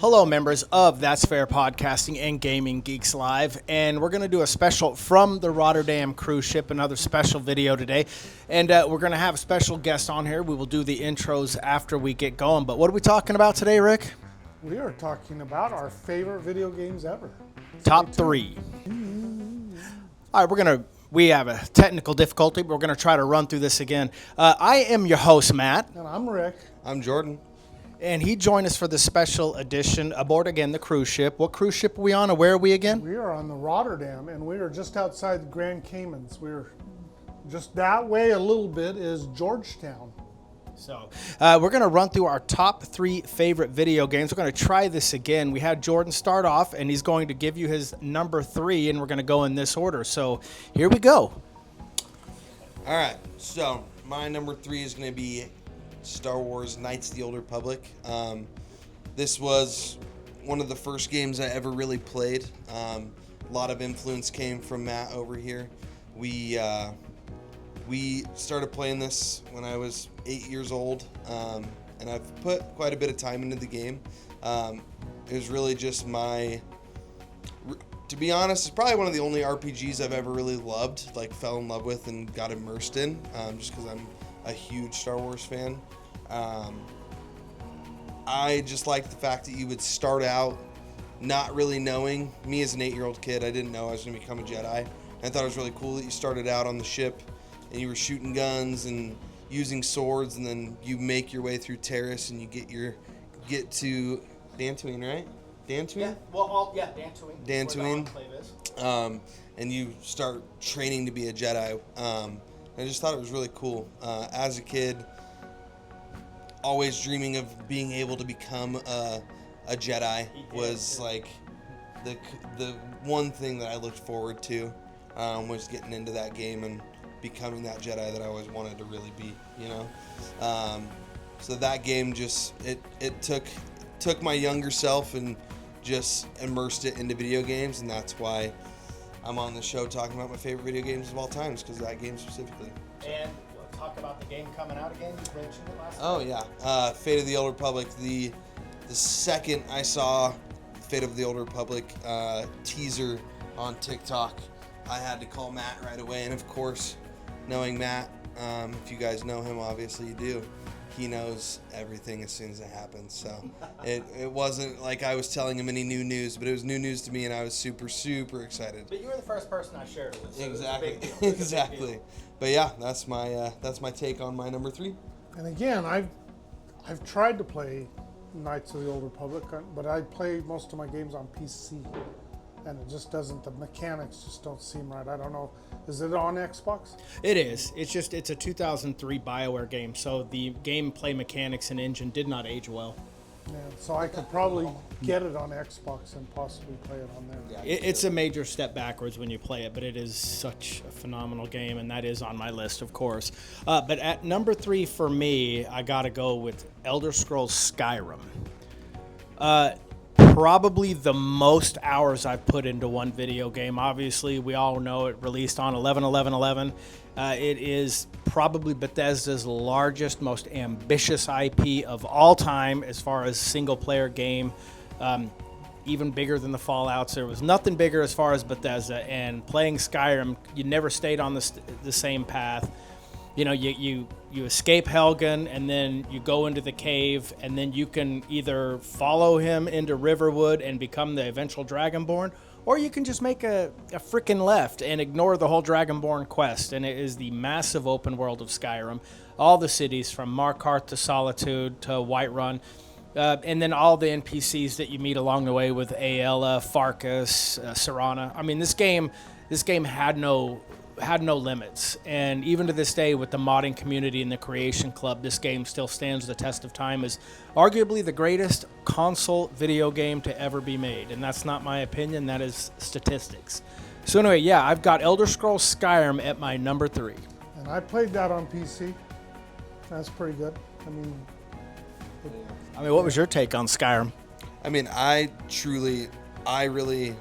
Hello, members of That's Fair Podcasting and Gaming Geeks Live, and we're going to do a special from the Rotterdam cruise ship, another special video today, and we're going to have a special guest on here. We will do the intros after we get going, but what are we talking about today, Rick? We are talking about our favorite video games ever. Top 3. All right, we have a technical difficulty, but we're going to try to run through this again. I am your host, Matt. And I'm Rick. I'm Jordan. And he joined us for this special edition aboard, again, the cruise ship. What cruise ship are we on, and where are we again? We are on the Rotterdam, and we are just outside the Grand Caymans. We're just that way a little bit is Georgetown. So we're going to run through our top 3 favorite video games. We're going to try this again. We had Jordan start off, and he's going to give you his number 3, and we're going to go in this order. So here we go. All right, so my number 3 is going to be Star Wars Knights of the Old Republic. This was one of the first games I ever really played. A lot of influence came from Matt over here. We started playing this when I was 8 years old, and I've put quite a bit of time into the game. It was really just to be honest, it's probably one of the only RPGs I've ever really loved, like fell in love with and got immersed in, just because I'm a huge Star Wars fan. I just liked the fact that you would start out not really knowing. Me as an 8-year-old kid, I didn't know I was going to become a Jedi. And I thought it was really cool that you started out on the ship and you were shooting guns and using swords, and then you make your way through Terrace and you get to Dantooine, right? Dantooine? Yeah, Dantooine. Dantooine. And you start training to be a Jedi. I just thought it was really cool. As a kid, always dreaming of being able to become a Jedi was like the one thing that I looked forward to, was getting into that game and becoming that Jedi that I always wanted to really be, you know. So that game just it took my younger self and just immersed it into video games, and that's why I'm on the show talking about my favorite video games of all times, because that game specifically. And we'll talk about the game coming out again. You mentioned it last time. Oh yeah, Fate of the Old Republic. The second I saw Fate of the Old Republic teaser on TikTok, I had to call Matt right away. And of course, knowing Matt, if you guys know him, obviously you do, he knows everything as soon as it happens. So it wasn't like I was telling him any new news, but it was new news to me, and I was super, super excited. But you were the first person I shared it with. So Exactly. It was a big deal. Exactly. But yeah, that's my take on my number 3. And again, I've tried to play Knights of the Old Republic, but I play most of my games on PC, and it just doesn't. The mechanics just don't seem right. I don't know. Is it on Xbox? It is. It's a 2003 BioWare game, so the gameplay mechanics and engine did not age well. Yeah, so I could probably get it on Xbox and possibly play it on there. Yeah. It's a major step backwards when you play it, but it is such a phenomenal game, and that is on my list, of course. But at number 3 for me, I got to go with Elder Scrolls Skyrim. Probably the most hours I've put into one video game. Obviously, we all know it released on 11/11/11. It is probably Bethesda's largest, most ambitious IP of all time as far as single-player game. Even bigger than the Fallouts. There was nothing bigger as far as Bethesda. And playing Skyrim, you never stayed on the same path. You know, you escape Helgen, and then you go into the cave, and then you can either follow him into Riverwood and become the eventual Dragonborn, or you can just make a frickin' left and ignore the whole Dragonborn quest. And it is the massive open world of Skyrim. All the cities from Markarth to Solitude to Whiterun, and then all the NPCs that you meet along the way with Aela, Farkas, Serana. I mean, this game had no limits, and even to this day with the modding community and the Creation Club, this game still stands the test of time as arguably the greatest console video game to ever be made. And that's not my opinion, that is statistics. So anyway, yeah, I've got Elder Scrolls Skyrim at my number 3. And I played that on PC. That's pretty good. I mean, what was your take on Skyrim? I mean, I really,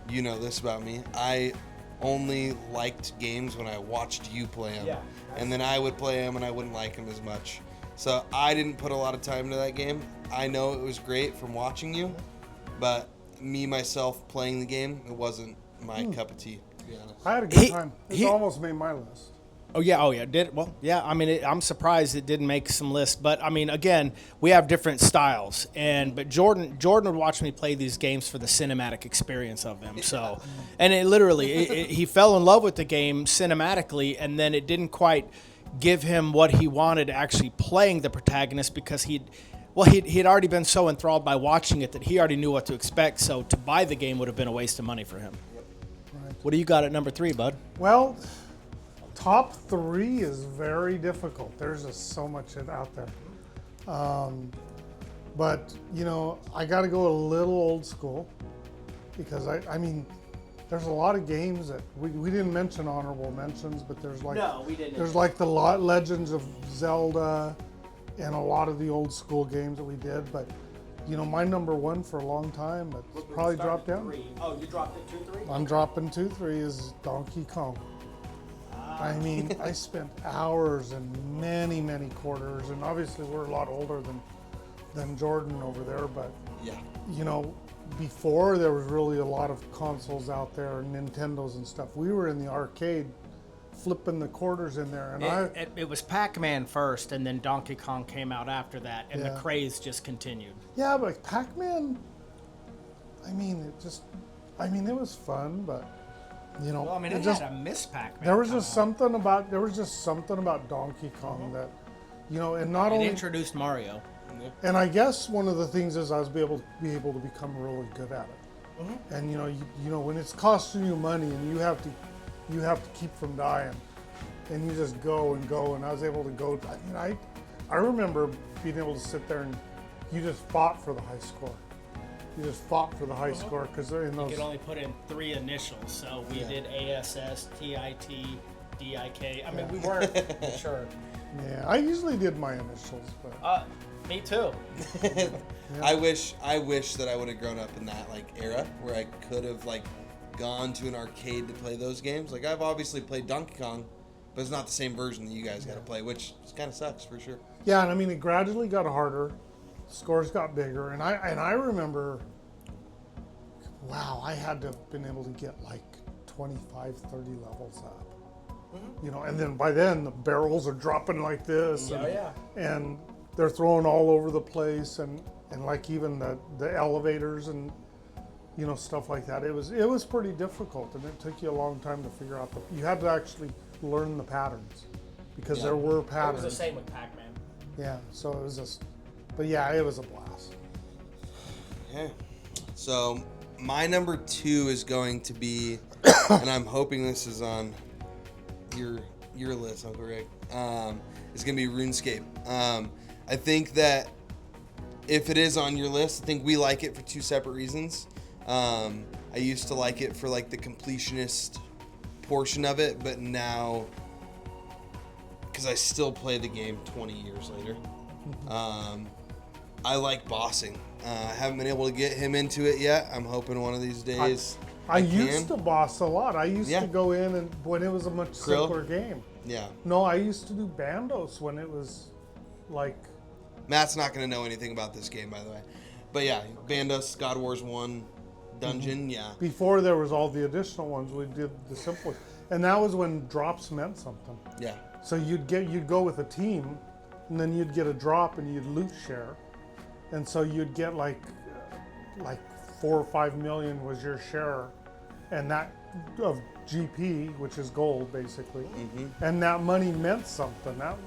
you know this about me, I only liked games when I watched you play them. Yeah. And then I would play them and I wouldn't like them as much. So I didn't put a lot of time into that game. I know it was great from watching you, but me myself playing the game, it wasn't my cup of tea. To be honest. I had a good time. It almost made my list. Oh yeah. I mean, I'm surprised it didn't make some lists, but I mean, again, we have different styles, but Jordan would watch me play these games for the cinematic experience of them. So, and it literally, he fell in love with the game cinematically, and then it didn't quite give him what he wanted actually playing the protagonist, because he'd already been so enthralled by watching it that he already knew what to expect. So to buy the game would have been a waste of money for him. Right. What do you got at number 3, bud? Well, top 3 is very difficult. There's just so much out there. But, I got to go a little old school, because I mean, there's a lot of games that we didn't mention honorable mentions, but there's like, No, we didn't. There's like the Legends of Zelda and a lot of the old school games that we did. But, my number 1 for a long time, it's probably dropped down. 3. Oh, you dropped it 2-3? I'm dropping 2-3 is Donkey Kong. I mean, I spent hours and many, many quarters, and obviously we're a lot older than Jordan over there, but Yeah. Before there was really a lot of consoles out there, Nintendos and stuff. We were in the arcade flipping the quarters in there, and It was Pac-Man first, and then Donkey Kong came out after that, and the Yeah. craze just continued. yeah, but Pac-Man, it was fun, but Well, I mean, it it just, had a Miss Pac-Man. there was come just out. something about Donkey Kong that, and not It only. introduced Mario. And I guess one of the things is I was able to become really good at it. And when it's costing you money and you have to keep from dying, and you just go and go. And I was able to go. I remember being able to sit there and you just fought for the high score. You just fought for the high score because they're in You those. could only put in 3 initials, so we did ASS, TIT, DIK. I mean, we weren't sure. Yeah, I usually did my initials, but Me too. I wish that I would have grown up in that era where I could have gone to an arcade to play those games. I've obviously played Donkey Kong, but it's not the same version that you guys got to play, which kind of sucks for sure. yeah, and I mean it gradually got harder. Scores got bigger, and I remember, wow, I had to have been able to get 25, 30 levels up. And then by then the barrels are dropping like this, and they're throwing all over the place, and even the elevators and stuff like that. It was pretty difficult, and it took you a long time to figure out you had to actually learn the patterns, because there were It patterns. was the same with Pac-Man. Yeah, so it was just, but yeah, it was a blast. Okay. So my number 2 is going to be, and I'm hoping this is on your list, Uncle Rick. It's going to be RuneScape. I think that if it is on your list, I think we like it for 2 separate reasons. I used to like it for the completionist portion of it, but now, because I still play the game 20 years later, I like bossing. I haven't been able to get him into it yet. I'm hoping one of these days I used to boss a lot. I used Yeah. to go in and when it was a much Krill? simpler game. Yeah. No, I used to do Bandos when it was Matt's not going to know anything about this game, by the way. But yeah, Bandos, God Wars 1, Dungeon, yeah. before there was all the additional ones. We did the simplest, and that was when drops meant something. Yeah. So you'd go with a team, and then you'd get a drop and you'd loot share, and so you'd get like 4 or 5 million was your share, and that of GP, which is gold basically, and that money meant something. That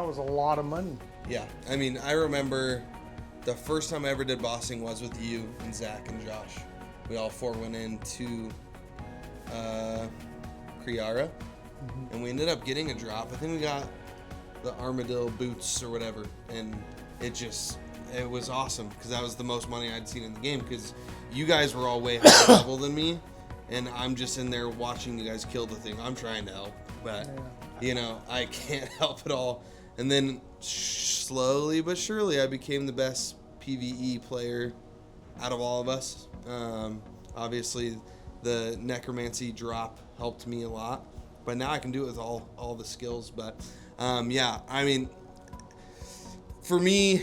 was a lot of money. Yeah. I mean, I remember the first time I ever did bossing was with you and Zach and Josh. We all 4 went into Kriara, and we ended up getting a drop. I think we got the armadillo boots or whatever, and it was awesome because that was the most money I'd seen in the game, because you guys were all way higher level than me, and I'm just in there watching you guys kill the thing. I'm trying to help, but I can't help at all. And then slowly but surely I became the best PvE player out of all of us. Obviously the necromancy drop helped me a lot, but now I can do it with all the skills. But yeah, I mean, for me,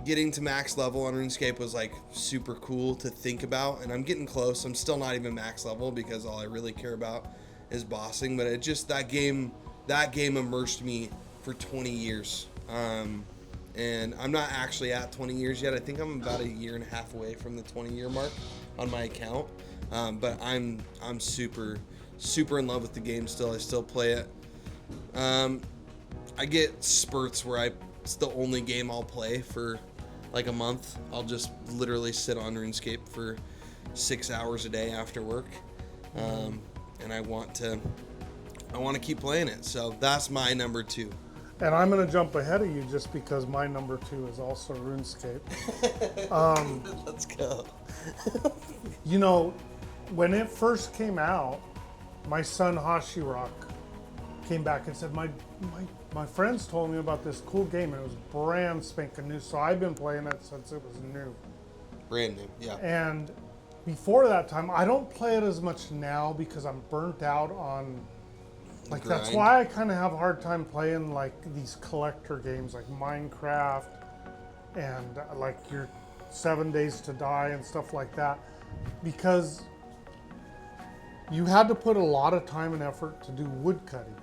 getting to max level on RuneScape was like super cool to think about, and I'm getting close. I'm still not even max level because all I really care about is bossing. But it just that game immersed me for 20 years. And I'm not actually at 20 years yet. I think I'm about a year and a half away from the 20-year mark on my account. But I'm super in love with the game still. I still play it. I get spurts where it's the only game I'll play for like a month. I'll just literally sit on RuneScape for 6 hours a day after work. And I want to keep playing it. So that's my number 2. And I'm going to jump ahead of you just because my number 2 is also RuneScape. Let's go. You know, when it first came out, my son Hashirock came back and said, my friends told me about this cool game, and it was brand spanking new. So I've been playing it since it was new. Brand new, yeah. And before that time, I don't play it as much now because I'm burnt out on, like, grind. that's why I kind of have a hard time playing like these collector games like Minecraft and like your 7 Days to Die and stuff like that, because you had to put a lot of time and effort to do woodcutting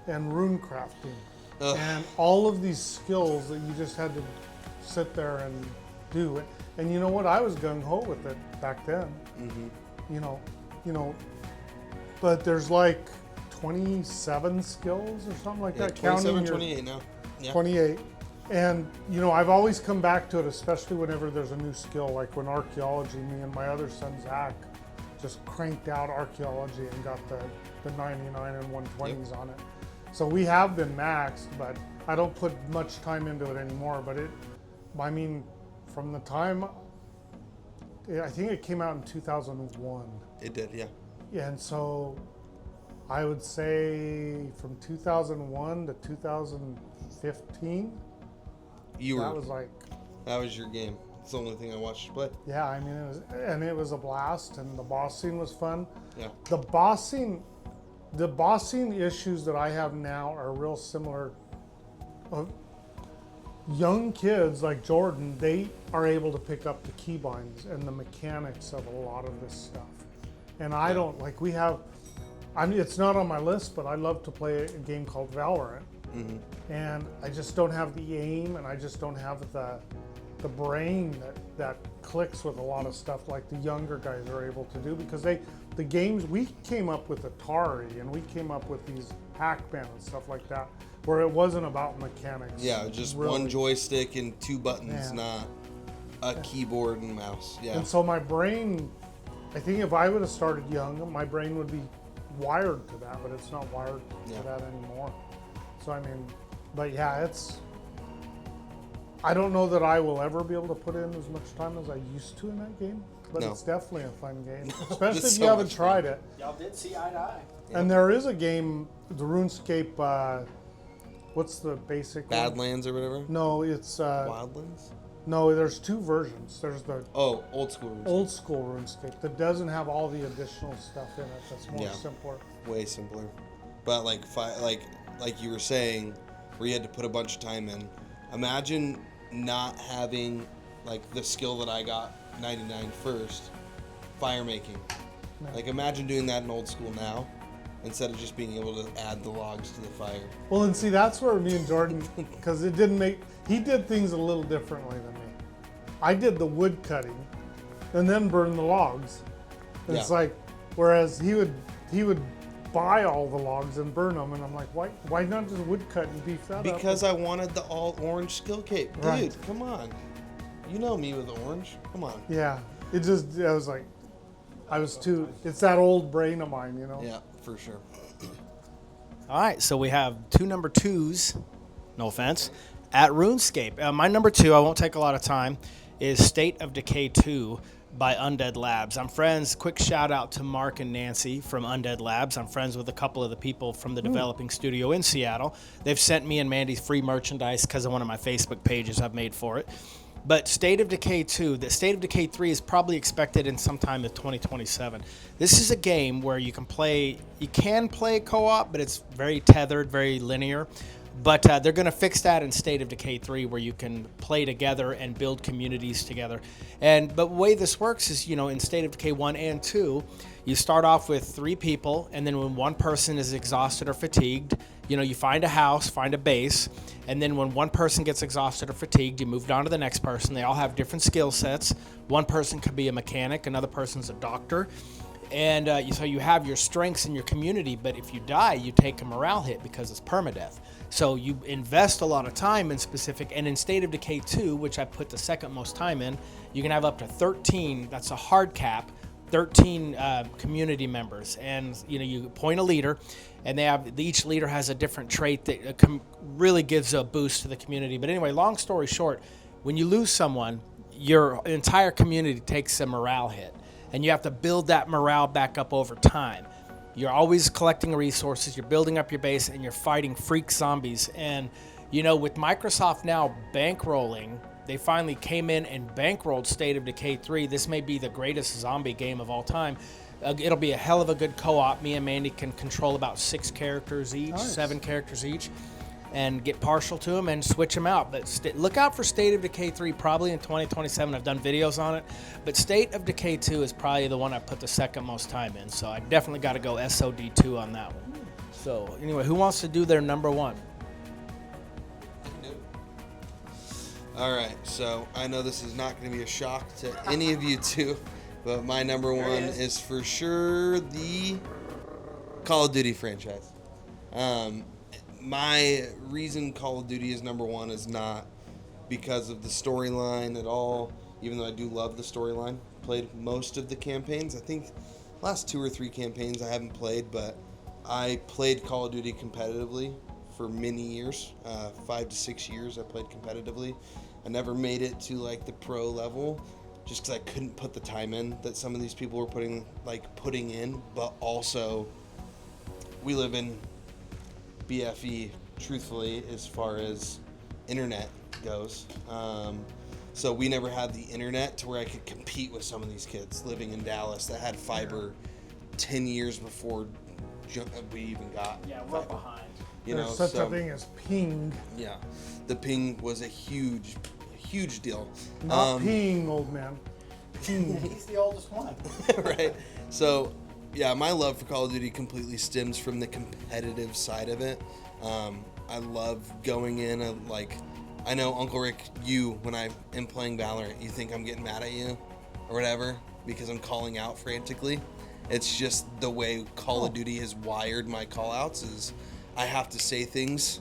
and rune crafting and all of these skills that you just had to sit there and do it. And you know what? I was gung-ho with it back then. You know, but there's like 27 skills or something like that. 27, 28 now. Yeah. 28. And, you know, I've always come back to it, especially whenever there's a new skill, like when archaeology, me and my other son, Zach, just cranked out archaeology and got the 99 and 120s on it. So we have been maxed, but I don't put much time into it anymore. But I mean, from the time, I think it came out in 2001. It did, yeah. Yeah, and so I would say from 2001 to 2015, that was your game. It's the only thing I watched you play. Yeah, I mean, it was a blast, and the bossing was fun. Yeah. The bossing issues that I have now are real similar. Young kids like Jordan, they are able to pick up the keybinds and the mechanics of a lot of this stuff. And I don't, like, it's not on my list, but I love to play a game called Valorant. And I just don't have the aim, and I just don't have the brain that clicks with a lot of stuff like the younger guys are able to do, because the games, we came up with Atari, and we came up with these Pac-Man and stuff like that, where it wasn't about mechanics. Yeah, just really. one joystick and 2 buttons, not a keyboard and mouse. Yeah. And so my brain, I think if I would have started young, my brain would be wired to that, but it's not wired to that anymore. So I mean, but yeah, I don't know that I will ever be able to put in as much time as I used to in that game, but it's definitely a fun game, especially if you haven't tried it. Y'all did see eye to eye. And there is a game, the RuneScape, what's the basic one? Badlands or whatever? No, it's... Wildlands? No, there's 2 versions. There's the old school RuneScape. Old school RuneScape that doesn't have all the additional stuff in it. That's more simpler. Way simpler. But like you were saying, where you had to put a bunch of time in. Imagine not having like the skill that I got 99 first, fire making. No. Like imagine doing that in old school now, instead of just being able to add the logs to the fire. Well, and see, that's where me and Jordan, because he did things a little differently than me. I did the wood cutting and then burn the logs. It's like, whereas he would buy all the logs and burn them, and I'm like, why not just wood cut and beef that up? Because I wanted the all orange skill cape. Dude, right. Come on. You know me with orange. Come on. Yeah. I was like, it's that old brain of mine, you know? Yeah, for sure. All right, so we have 2 number 2s, no offense, at RuneScape. My number 2, I won't take a lot of time, is State of Decay 2 by Undead Labs. I'm friends, quick shout out to Mark and Nancy from Undead Labs. I'm friends with a couple of the people from the developing studio in Seattle. They've sent me and Mandy free merchandise because of one of my Facebook pages I've made for it. But State of Decay 2, the State of Decay 3 is probably expected in sometime in 2027. This is a game where you can play co-op, but it's very tethered, very linear. But they're going to fix that in State of Decay 3, where you can play together and build communities together. But the way this works is, in State of Decay 1 and 2, you start off with 3 people, and then when one person is exhausted or fatigued, you find a house, find a base, and then when one person gets exhausted or fatigued, you move on to the next person. They all have different skill sets. One person could be a mechanic, another person's a doctor. And so you have your strengths in your community, but if you die, you take a morale hit because it's permadeath. So you invest a lot of time in specific, and in State of Decay 2, which I put the second most time in, you can have up to 13, that's a hard cap, 13 community members. And you appoint a leader, and each leader has a different trait that really gives a boost to the community. But anyway, long story short, when you lose someone, your entire community takes a morale hit. And you have to build that morale back up over time. You're always collecting resources, you're building up your base, and you're fighting freak zombies. And, with Microsoft now bankrolling, they finally came in and bankrolled State of Decay 3. This may be the greatest zombie game of all time. It'll be a hell of a good co-op. Me and Mandy can control about 6 characters each, Nice. 7 characters each, and get partial to them and switch them out. But look out for State of Decay 3 probably in 2027. I've done videos on it. But State of Decay 2 is probably the one I put the second most time in. So I definitely got to go SOD2 on that one. So anyway, who wants to do their number 1? All right, so I know this is not going to be a shock to any of you two, but my number 1 is for sure the Call of Duty franchise. My reason Call of Duty is number 1 is not because of the storyline at all, even though I do love the storyline. Played most of the campaigns. I think last 2 or 3 campaigns I haven't played, but I played Call of Duty competitively for many years. 5 to 6 years I played competitively. I never made it to like the pro level just because I couldn't put the time in that some of these people were putting in, but also we live in BFE, truthfully, as far as internet goes. So we never had the internet to where I could compete with some of these kids living in Dallas that had fiber 10 years before we even got we're fiber. behind. There's such a thing as ping. Yeah, the ping was a huge deal. Not ping, old man. Ping. He's the oldest one. Right. So, yeah, my love for Call of Duty completely stems from the competitive side of it. I love going in and I know Uncle Rick, when I am playing Valorant, you think I'm getting mad at you or whatever because I'm calling out frantically. It's just the way Call of Duty has wired my call outs is I have to say things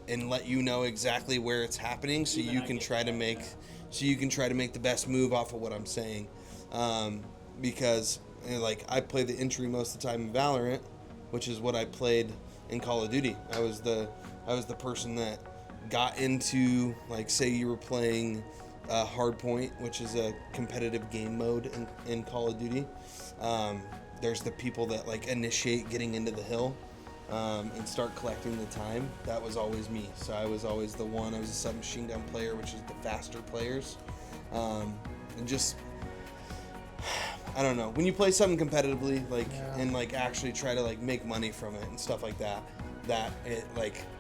and let you know exactly where it's happening so you can try to make the best move off of what I'm saying. Because I play the entry most of the time in Valorant, which is what I played in Call of Duty. I was the person that got into say you were playing Hardpoint, which is a competitive game mode in Call of Duty. There's the people that initiate getting into the hill and start collecting the time. That was always me. So I was always the one. I was a submachine gun player, which is the faster players. And just, I don't know. When you play something competitively, and actually try to make money from it and stuff like that, that it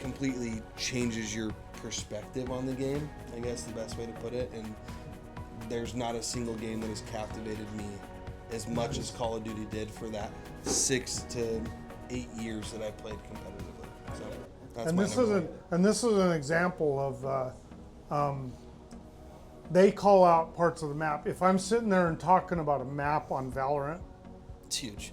completely changes your perspective on the game. I guess the best way to put it. And there's not a single game that has captivated me as much as Call of Duty did for that 6 to 8 years that I played competitively. So that's This is an example of they call out parts of the map. If I'm sitting there and talking about a map on Valorant, it's huge.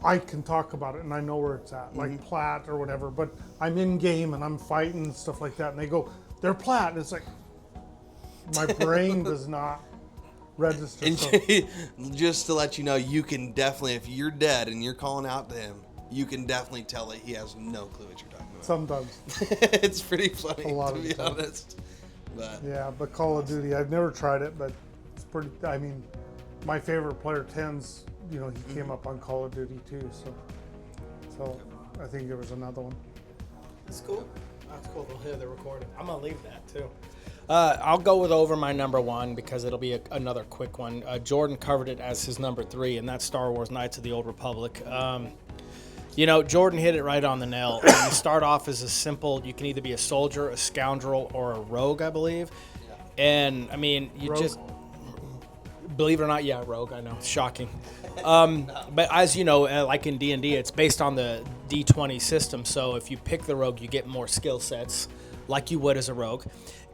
I can talk about it and I know where it's at, like Plat or whatever. But I'm in game and I'm fighting and stuff like that, and they go, "They're Plat," and it's like my brain does not register. And just to let you know, you can definitely, if you're dead and you're calling out to him, you can definitely tell that he has no clue what you're talking about. Sometimes. It's pretty funny, to be honest. But yeah, but Call of Duty, I've never tried it, but it's pretty, I mean, my favorite player, Tens, he came up on Call of Duty too, so I think there was another one. That's cool. That's cool. They'll hear the recording. I'm going to leave that too. I'll go with over my number 1 because it'll be another quick one. Jordan covered it as his number 3, and that's Star Wars Knights of the Old Republic. You know, Jordan hit it right on the nail. You start off as a simple, you can either be a soldier, a scoundrel, or a rogue, I believe. And, I mean, you Rogue. just, believe it or not, yeah, rogue, I know, it's shocking. But as you know, like in D&D, it's based on the D20 system. So if you pick the rogue, you get more skill sets like you would as a rogue.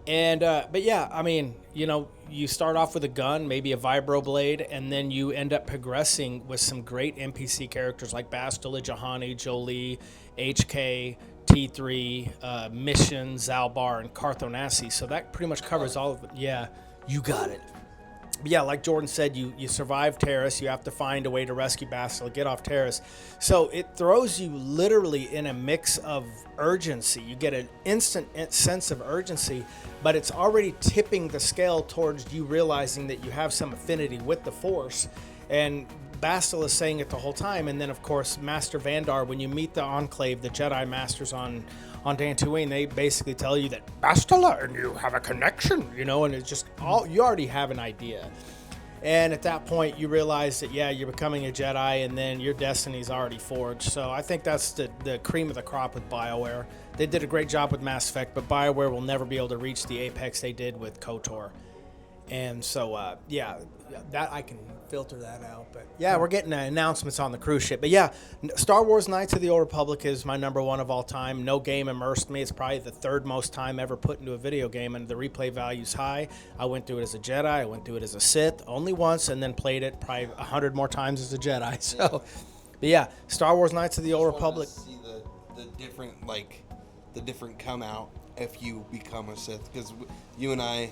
And, but yeah, I mean, you know, you start off with a gun, maybe a vibroblade, and then you end up progressing with some great NPC characters like Bastila, Jahani, Jolie, HK, T3, Mission, Zalbar, and Carthonasi. So that pretty much covers all of it. Yeah, you got it. But yeah, like Jordan said, you survive Terrace. You have to find a way to rescue Bastila, get off Terrace. So it throws you literally in a mix of urgency. You get an instant sense of urgency, but it's already tipping the scale towards you realizing that you have some affinity with the Force. And Bastila is saying it the whole time. And then, of course, Master Vandar, when you meet the Enclave, the Jedi Masters on Dantooine, they basically tell you that Bastila and you have a connection, you know, and it's just all you already have an idea. And at that point, you realize that, yeah, you're becoming a Jedi, and then your destiny's already forged. So I think that's the cream of the crop with BioWare. They did a great job with Mass Effect, but BioWare will never be able to reach the apex they did with KOTOR. And so, yeah, that I can filter that out. But yeah, we're getting announcements on the cruise ship. But yeah, Star Wars Knights of the Old Republic is my number one of all time. No game immersed me. It's probably the third most time ever put into a video game, and the replay value's high. I went through it as a Jedi. I went through it as a Sith only once, and then played it probably 100 more times as a Jedi. So, but yeah, Star Wars Knights of the Old Republic. See the different, like, the different come out if you become a Sith, because you and I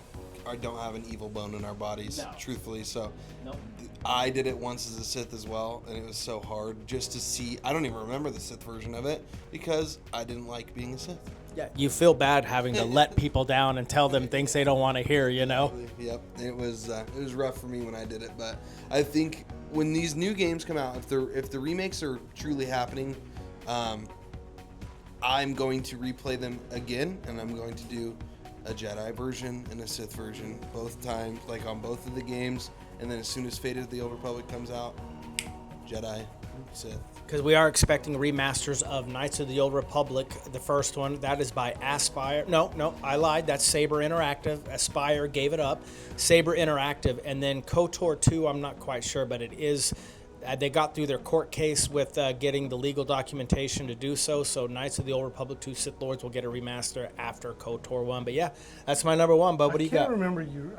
don't have an evil bone in our bodies, truthfully. So Nope. I did it once as a Sith as well, and it was so hard just to see. I don't even remember the Sith version of it because I didn't like being a Sith. Yeah, you feel bad having to let people down and tell them things they don't want to hear, you know? Yep, it was rough for me when I did it, but I think when these new games come out, if the remakes are truly happening, I'm going to replay them again, and I'm going to do a Jedi version and a Sith version both times, like on both of the games. And then as soon as Fate of the Old Republic comes out, Jedi, Sith. Because we are expecting remasters of Knights of the Old Republic, the first one. That is by Aspire. No, I lied. That's Saber Interactive. Aspire gave it up. Saber Interactive. And then KOTOR 2, I'm not quite sure, but it is... they got through their court case with getting the legal documentation to do so. So Knights of the Old Republic 2 Sith Lords will get a remaster after KOTOR 1. But yeah, that's my number one, Bub. What do you got?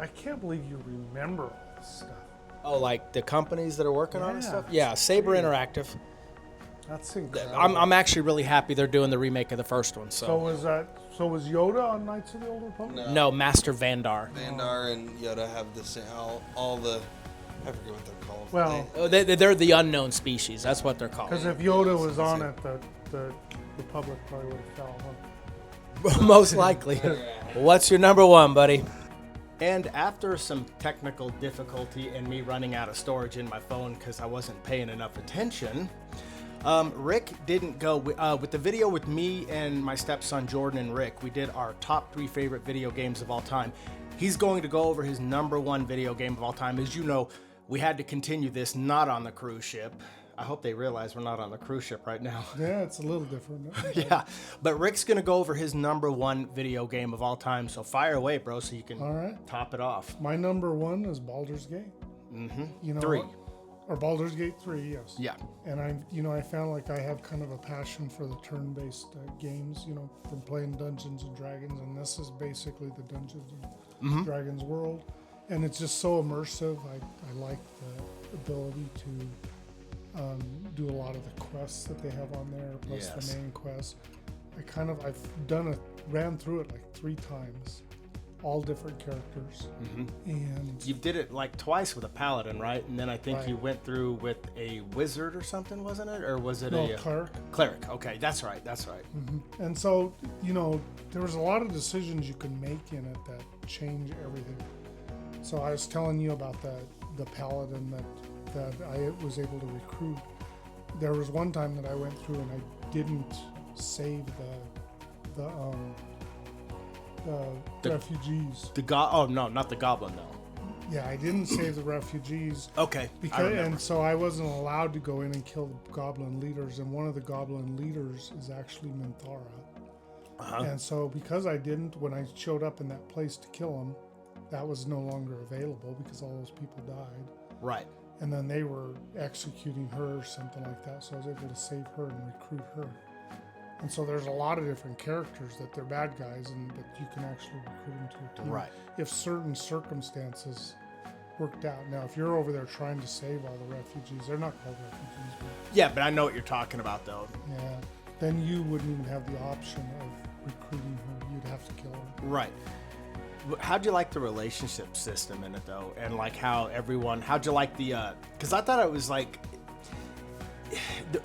I can't believe you remember all this stuff. Oh, like the companies that are working on it stuff? Yeah, Saber Interactive. That's incredible. I'm actually really happy they're doing the remake of the first one. So was Yoda on Knights of the Old Republic? No, Master Vandar. Vandar and Yoda have the same, all the... I forget what they're called. Well, They're the unknown species. That's what they're called. because if Yoda was on it, the Republic probably would have fell. Huh? Most likely. What's your number one, buddy? And after some technical difficulty and me running out of storage in my phone because I wasn't paying enough attention, Rick didn't go with the video with me and my stepson Jordan and Rick. We did our top 3 favorite video games of all time. He's going to go over his number one video game of all time. As you know, we had to continue this not on the cruise ship. I hope they realize we're not on the cruise ship right now. Yeah, it's a little different. Yeah, but Rick's going to go over his number one video game of all time. So fire away, bro, so you can top it off. My number one is Baldur's Gate. Mm-hmm. You know, 3. Or Baldur's Gate 3, yes. Yeah. And I found like I have kind of a passion for the turn-based games, you know, from playing Dungeons and Dragons, and this is basically the Dungeons and Dragons world. And it's just so immersive. I like the ability to do a lot of the quests that they have on there, plus the main quest. I've ran through it like 3 times, all different characters. And you did it like twice with a paladin, right? And then I think you went through with a wizard or something, wasn't it? Or was it a cleric? Cleric. Okay, that's right. And so, you know, there was a lot of decisions you can make in it that change everything. So I was telling you about the paladin that I was able to recruit. There was one time that I went through and I didn't save the refugees. Oh no, not the goblin though. Yeah, I didn't save the refugees. Okay, I Because, remember. and so I wasn't allowed to go in and kill the goblin leaders, and one of the goblin leaders is actually Minthara. And so because I didn't, when I showed up in that place to kill him, that was no longer available because all those people died. Right. And then they were executing her or something like that, so I was able to save her and recruit her. And so there's a lot of different characters that they're bad guys, but you can actually recruit them to your team Right. if certain circumstances worked out. Now, if you're over there trying to save all the refugees, they're not called refugees, but Yeah, but I know what you're talking about, though. yeah, then you wouldn't even have the option of recruiting her. You'd have to kill her. Right. How'd you like the relationship system in it, though? And like how'd you like the, because I thought it was like,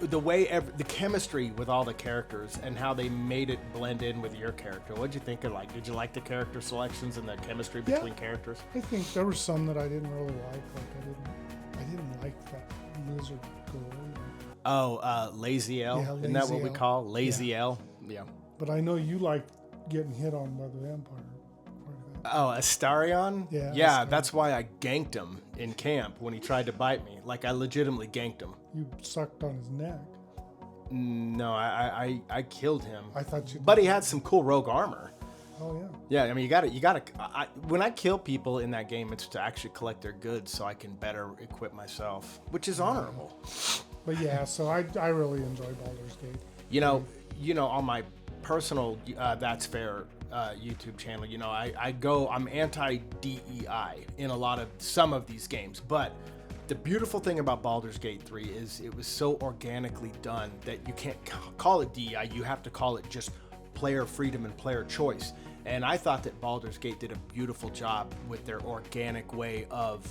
the way, the chemistry with all the characters and how they made it blend in with your character. What'd you think of, like, did you like the character selections and the chemistry Yeah. between characters? I think there were some that I didn't really like. I didn't like that lizard girl. Oh, Lazy L. Yeah, Isn't that what Lazy we L. call Lazy Yeah. L? Yeah. But I know you liked getting hit on by the vampire. quite a bit. Oh, Astarion? Yeah, Yeah, Astarion. that's why I ganked him in camp when he tried to bite me. Like, I legitimately ganked him. You sucked on his neck. No, I killed him. I thought you. But he had some cool rogue armor. Oh yeah. Yeah, I mean, you gotta. When I kill people in that game, it's to actually collect their goods so I can better equip myself, which is honorable. But yeah, so I really enjoy Baldur's Gate. You know, on my personal That's Fair YouTube channel, I'm anti-DEI in some of these games, but the beautiful thing about Baldur's Gate 3 is it was so organically done that you can't call it DEI, you have to call it just player freedom and player choice. And I thought that Baldur's Gate did a beautiful job with their organic way of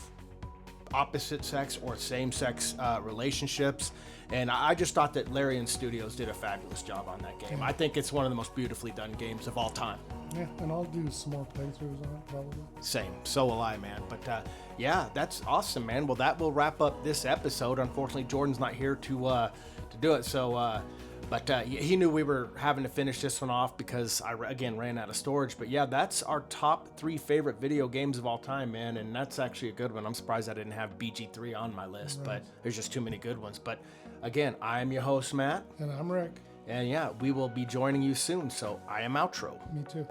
opposite sex or same sex relationships. And I just thought that Larian Studios did a fabulous job on that game. I think it's one of the most beautifully done games of all time. Yeah, and I'll do some more playthroughs on it probably. Same. So will I, man. But yeah, that's awesome, man. Well, that will wrap up this episode. Unfortunately, Jordan's not here to do it. So, but he knew we were having to finish this one off because I, again, ran out of storage. But yeah, that's our top 3 favorite video games of all time, man. And that's actually a good one. I'm surprised I didn't have BG3 on my list, but there's just too many good ones. But again, I am your host, Matt. And I'm Rick. And yeah, we will be joining you soon. So I am outro. Me too.